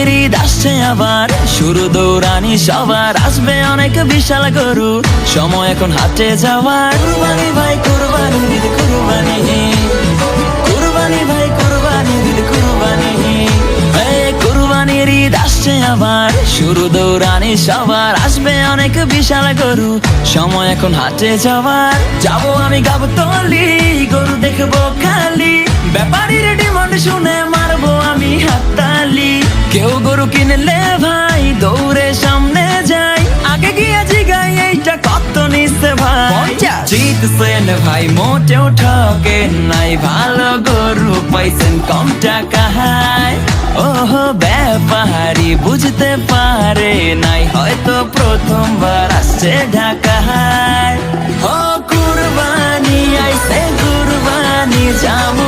কুরবানির ঈদ আসছে আবার, শুরু দৌড়ানি সবার, আসবে অনেক বিশাল গরু, সময় এখন হাটে যাওয়ার। কুরবানি ভাই কুরবানি ঈদ কুরবানি, কুরবানি ভাই কুরবানি ঈদ কুরবানি। কুরবানির ঈদ আসছে আবার, শুরু দৌড়ানি সবার, আসবে অনেক বিশাল গরু, সময় এখন হাটে যাওয়ার। যাবো আমি গাবতলী, গরু দেখবো খালি, ব্যাপারীর ডিমান্ড শুনে মারবো আমি হাততালি। কেউ গরু কিনলে ভাই দৌড়ে সামনে যাই, আগে গিয়ে জিগাই এইটা কত নিচ্ছে ভাই। জিতছেন ভাই মোটেও ঠকে নাই, ভালো গরু পাইছেন কম টাকায়। ওহো ব্যাপারী বুঝতে পারে নাই, হয়তো প্রথমবার আসছে ঢাকায়। ও কুরবানি আইছে কুরবানি, যাবো